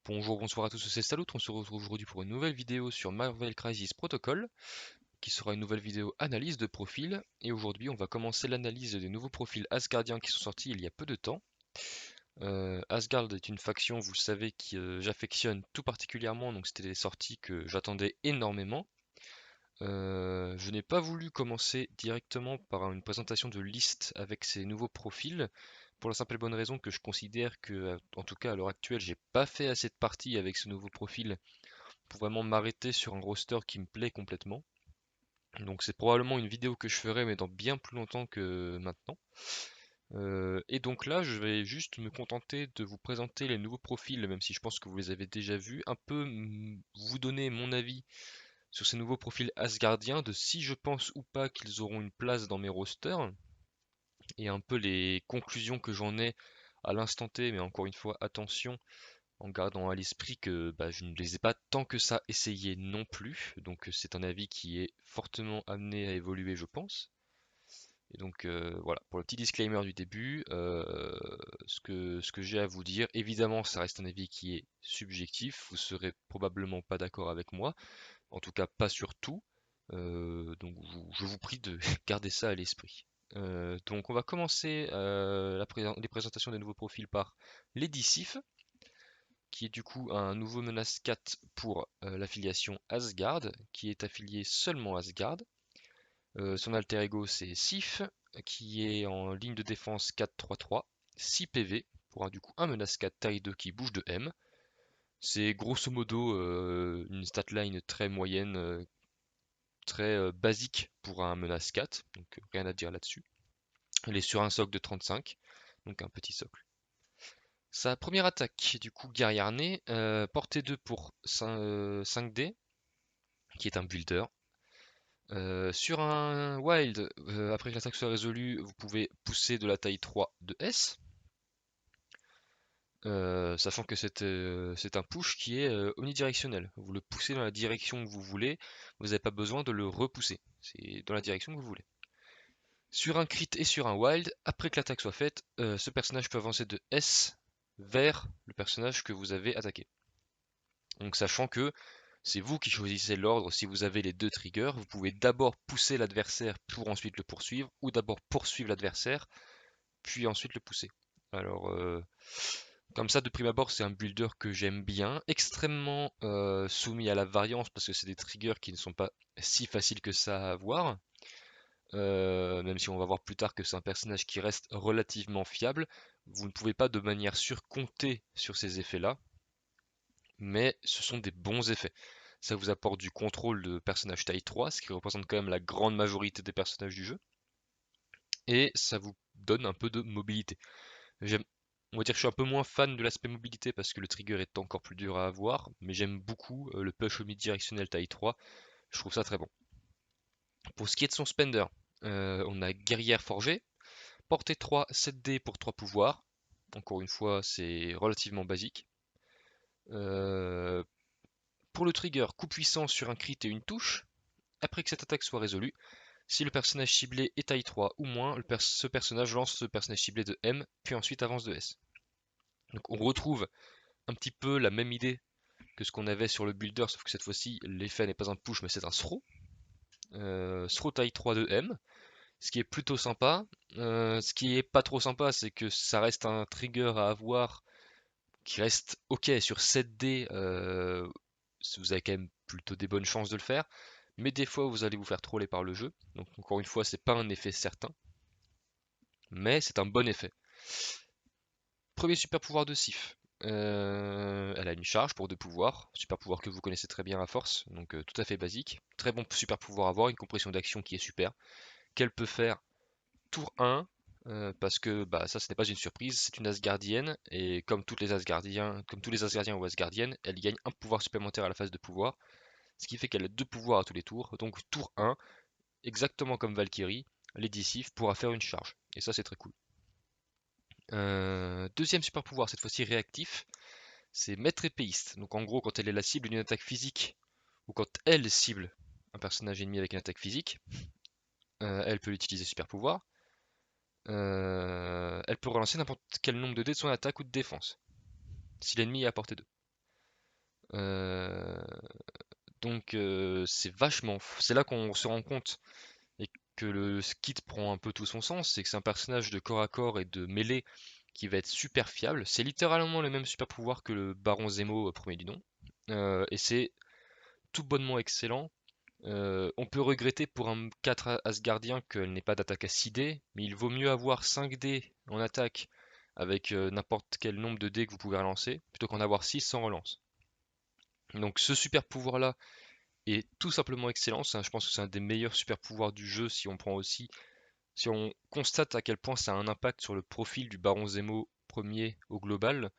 Bonjour, bonsoir à tous, c'est Salout, on se retrouve aujourd'hui pour une nouvelle vidéo sur Marvel Crisis Protocol, qui sera une nouvelle vidéo analyse de profil, et aujourd'hui on va commencer l'analyse des nouveaux profils Asgardiens qui sont sortis il y a peu de temps. Asgard est une faction, vous le savez, que j'affectionne tout particulièrement, donc c'était des sorties que j'attendais énormément. Je n'ai pas voulu commencer directement par une présentation de liste avec ces nouveaux profils, pour la simple et bonne raison que je considère que, en tout cas à l'heure actuelle, j'ai pas fait assez de parties avec ce nouveau profil pour vraiment m'arrêter sur un roster qui me plaît complètement. Donc c'est probablement une vidéo que je ferai mais dans bien plus longtemps que maintenant. Et donc là je vais juste me contenter de vous présenter les nouveaux profils, même si je pense que vous les avez déjà vus, un peu vous donner mon avis sur ces nouveaux profils Asgardiens, de si je pense ou pas qu'ils auront une place dans mes rosters, et un peu les conclusions que j'en ai à l'instant T, mais encore une fois attention, en gardant à l'esprit que je ne les ai pas tant que ça essayés non plus, donc c'est un avis qui est fortement amené à évoluer je pense. Et donc voilà, pour le petit disclaimer du début, ce que j'ai à vous dire, évidemment ça reste un avis qui est subjectif, vous serez probablement pas d'accord avec moi, en tout cas pas sur tout, donc je vous prie de garder ça à l'esprit. Donc on va commencer les présentations des nouveaux profils par Lady Sif, qui est du coup un nouveau menace 4 pour l'affiliation Asgard, qui est affilié seulement Asgard. Son alter ego c'est Sif, qui est en ligne de défense 4-3-3, 6 PV, pour du coup un menace 4 taille 2 qui bouge de M. C'est grosso modo une statline très moyenne, très basique pour un menace 4, donc rien à dire là-dessus. Elle est sur un socle de 35, donc un petit socle. Sa première attaque, du coup, guerrière née, portée 2 pour 5D, qui est un builder. Sur un wild, après que l'attaque soit résolue, vous pouvez pousser de la taille 3 de S, sachant que c'est un push qui est omnidirectionnel. Vous le poussez dans la direction que vous voulez, vous n'avez pas besoin de le repousser, c'est dans la direction que vous voulez. Sur un crit et sur un wild, après que l'attaque soit faite, ce personnage peut avancer de S vers le personnage que vous avez attaqué. Donc sachant que c'est vous qui choisissez l'ordre, si vous avez les deux triggers, vous pouvez d'abord pousser l'adversaire pour ensuite le poursuivre, ou d'abord poursuivre l'adversaire, puis ensuite le pousser. Alors comme ça de prime abord c'est un builder que j'aime bien, extrêmement soumis à la variance parce que c'est des triggers qui ne sont pas si faciles que ça à avoir. Même si on va voir plus tard que c'est un personnage qui reste relativement fiable, vous ne pouvez pas de manière sûre compter sur ces effets-là, mais ce sont des bons effets. Ça vous apporte du contrôle de personnage taille 3, ce qui représente quand même la grande majorité des personnages du jeu, et ça vous donne un peu de mobilité. On va dire que je suis un peu moins fan de l'aspect mobilité parce que le trigger est encore plus dur à avoir, mais j'aime beaucoup le push omnidirectionnel taille 3, je trouve ça très bon. Pour ce qui est de son spender, on a guerrière forgée, portée 3, 7D pour 3 pouvoirs. Encore une fois, c'est relativement basique. Euh, pour le trigger, coup puissant sur un crit et une touche. Après que cette attaque soit résolue, si le personnage ciblé est taille 3 ou moins, ce personnage lance ce personnage ciblé de M, puis ensuite avance de S. Donc on retrouve un petit peu la même idée que ce qu'on avait sur le builder, sauf que cette fois-ci, l'effet n'est pas un push, mais c'est un throw. Throw taille 3 de M, ce qui est plutôt sympa. Ce qui est pas trop sympa, c'est que ça reste un trigger à avoir qui reste ok sur 7D. Vous avez quand même plutôt des bonnes chances de le faire, mais des fois vous allez vous faire troller par le jeu. Donc encore une fois, c'est pas un effet certain, mais c'est un bon effet. Premier super pouvoir de Sif. Elle a une charge pour 2 pouvoirs, super pouvoir que vous connaissez très bien à force, donc tout à fait basique. Très bon super pouvoir à avoir, une compression d'action qui est super, qu'elle peut faire tour 1, parce que ça ce n'est pas une surprise, c'est une Asgardienne, et comme tous les Asgardiens ou Asgardiennes, elle gagne un pouvoir supplémentaire à la phase de pouvoir, ce qui fait qu'elle a 2 pouvoirs à tous les tours, donc tour 1, exactement comme Valkyrie, Lady Sif pourra faire une charge, et ça c'est très cool. Deuxième super pouvoir, cette fois-ci réactif, c'est maître épéiste. Donc en gros, quand elle est la cible d'une attaque physique, ou quand elle cible un personnage ennemi avec une attaque physique, elle peut utiliser super pouvoir. Elle peut relancer n'importe quel nombre de dés de son attaque ou de défense, si l'ennemi est à portée 2. Euh, donc c'est là qu'on se rend compte et que le kit prend un peu tout son sens, c'est que c'est un personnage de corps à corps et de mêlée qui va être super fiable. C'est littéralement le même super pouvoir que le Baron Zemo premier du nom. Et c'est tout bonnement excellent. On peut regretter pour un 4 Asgardien qu'elle n'ait pas d'attaque à 6 dés, mais il vaut mieux avoir 5 dés en attaque avec n'importe quel nombre de dés que vous pouvez relancer, plutôt qu'en avoir 6 sans relance. Donc ce super pouvoir là est tout simplement excellent. Je pense que c'est un des meilleurs super pouvoirs du jeu si on constate à quel point ça a un impact sur le profil du Baron Zemo premier au global.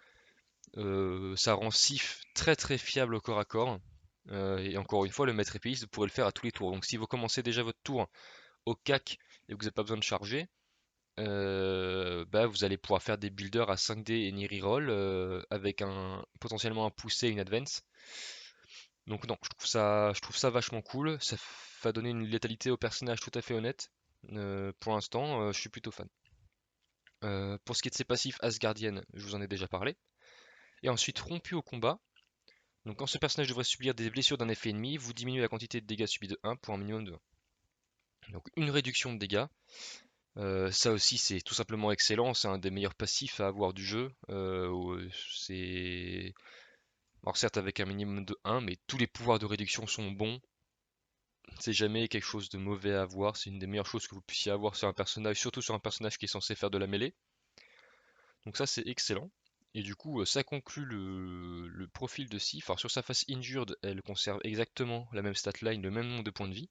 Ça rend Sif très très fiable au corps à corps. Et encore une fois, le maître épéiste, vous pourrez le faire à tous les tours. Donc si vous commencez déjà votre tour au cac et que vous n'avez pas besoin de charger, bah, vous allez pouvoir faire des builders à 5D et ni reroll avec potentiellement un poussé et une advance. Donc non, je trouve ça vachement cool. Ça va donner une létalité au personnage tout à fait honnête. Pour l'instant, je suis plutôt fan. Pour ce qui est de ses passifs Asgardiennes, je vous en ai déjà parlé. Et ensuite, rompu au combat. Donc quand ce personnage devrait subir des blessures d'un effet ennemi, vous diminuez la quantité de dégâts subis de 1 pour un minimum de 1. Donc une réduction de dégâts. Ça aussi c'est tout simplement excellent, c'est un des meilleurs passifs à avoir du jeu. C'est... Alors certes avec un minimum de 1, mais tous les pouvoirs de réduction sont bons. C'est jamais quelque chose de mauvais à avoir, c'est une des meilleures choses que vous puissiez avoir sur un personnage, surtout sur un personnage qui est censé faire de la mêlée. Donc ça c'est excellent. Et du coup ça conclut le profil de Sif. Alors sur sa face injured, elle conserve exactement la même statline, le même nombre de points de vie.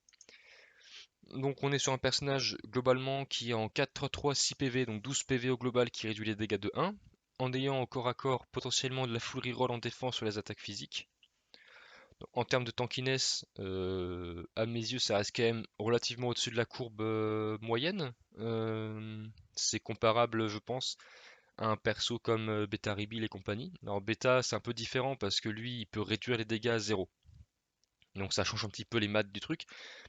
Donc on est sur un personnage globalement qui est en 4-3, 6 PV, donc 12 PV au global qui réduit les dégâts de 1, en ayant au corps à corps potentiellement de la full reroll en défense sur les attaques physiques. Donc, en termes de tankiness, à mes yeux ça reste quand même relativement au-dessus de la courbe moyenne. C'est comparable je pense à un perso comme Beta Rebuild et compagnie. Alors Beta c'est un peu différent parce que lui il peut réduire les dégâts à 0. Donc ça change un petit peu les maths du truc,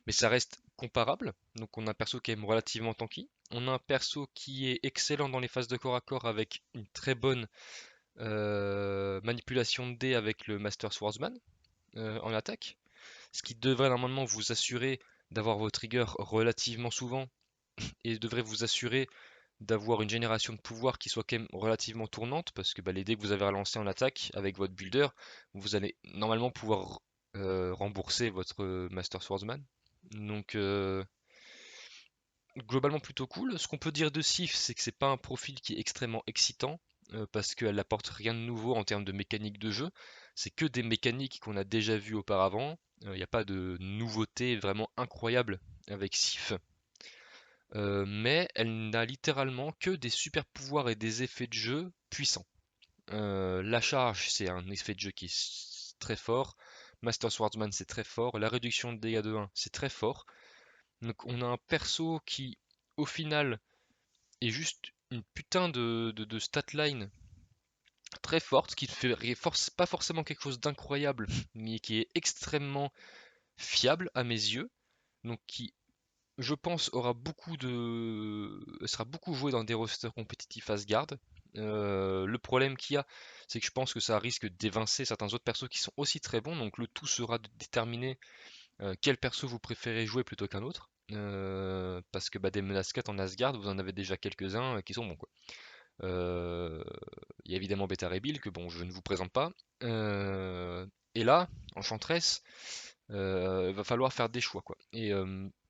mais ça reste comparable. Donc on a un perso qui est relativement tanky. On a un perso qui est excellent dans les phases de corps à corps avec une très bonne manipulation de dés avec le Master Swordsman en attaque. Ce qui devrait normalement vous assurer d'avoir vos triggers relativement souvent et devrait vous assurer d'avoir une génération de pouvoir qui soit quand même relativement tournante parce que bah, les dés que vous avez relancés en attaque avec votre builder, vous allez normalement pouvoir rembourser votre Master Swordsman. Donc globalement plutôt cool. Ce qu'on peut dire de Sif, c'est que c'est pas un profil qui est extrêmement excitant parce qu'elle apporte rien de nouveau en termes de mécanique de jeu. C'est que des mécaniques qu'on a déjà vues auparavant. Il n'y a pas de nouveauté vraiment incroyable avec Sif. Mais elle n'a littéralement que des super pouvoirs et des effets de jeu puissants. La charge, c'est un effet de jeu qui est très fort. Master Swordsman, c'est très fort. La réduction de dégâts de 1, c'est très fort. Donc on a un perso qui, au final, est juste une putain de statline très forte, qui ne fait pas forcément quelque chose d'incroyable, mais qui est extrêmement fiable à mes yeux. Donc qui, je pense, sera beaucoup joué dans des rosters compétitifs Asgard. Le problème qu'il y a, c'est que je pense que ça risque d'évincer certains autres persos qui sont aussi très bons. Donc le tout sera de déterminer quel perso vous préférez jouer plutôt qu'un autre. Parce que bah, des menaces 4 en Asgard, vous en avez déjà quelques-uns qui sont bons quoi. Euh, Il y a évidemment Beta Rebuild que bon je ne vous présente pas. Et là, Enchantress, va falloir faire des choix quoi. Et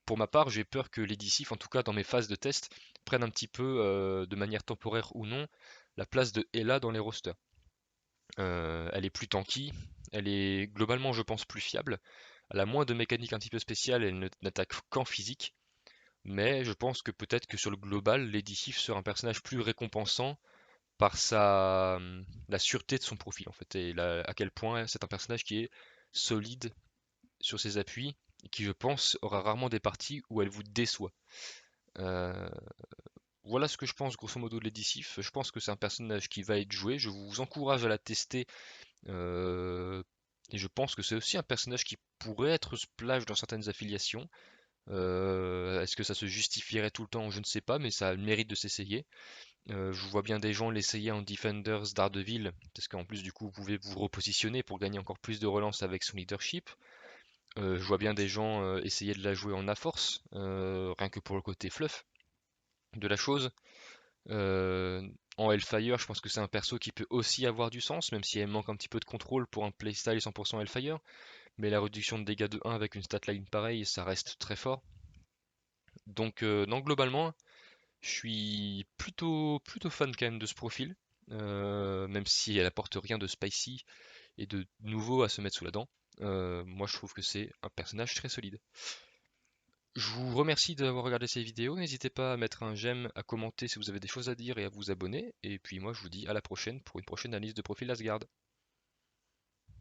pour ma part, j'ai peur que les DC, en tout cas dans mes phases de test, prennent un petit peu, de manière temporaire ou non, la place de Ella dans les rosters. Elle est plus tanky, elle est globalement, je pense, plus fiable. Elle a moins de mécanique un petit peu spéciale, elle n'attaque qu'en physique. Mais je pense que peut-être que sur le global, Lady Sif sera un personnage plus récompensant par la sûreté de son profil en fait, et à quel point c'est un personnage qui est solide sur ses appuis, et qui je pense aura rarement des parties où elle vous déçoit. Euh, voilà ce que je pense grosso modo de Lady Sif. Je pense que c'est un personnage qui va être joué, je vous encourage à la tester, euh, et je pense que c'est aussi un personnage qui pourrait être splash dans certaines affiliations. Est-ce que ça se justifierait tout le temps? Je ne sais pas, mais ça a le mérite de s'essayer. Je vois bien des gens l'essayer en Defenders d'Ardeville, parce qu'en plus du coup vous pouvez vous repositionner pour gagner encore plus de relance avec son leadership. Je vois bien des gens essayer de la jouer en A-Force, rien que pour le côté fluff de la chose. En Hellfire, je pense que c'est un perso qui peut aussi avoir du sens, même si elle manque un petit peu de contrôle pour un playstyle 100% Hellfire. Mais la réduction de dégâts de 1 avec une statline pareille, ça reste très fort. Donc, non, globalement, je suis plutôt fan quand même de ce profil, même si elle apporte rien de spicy et de nouveau à se mettre sous la dent. Moi, je trouve que c'est un personnage très solide. Je vous remercie d'avoir regardé ces vidéos. N'hésitez pas à mettre un j'aime, à commenter si vous avez des choses à dire et à vous abonner. Et puis moi, je vous dis à la prochaine pour une prochaine analyse de profil Asgard.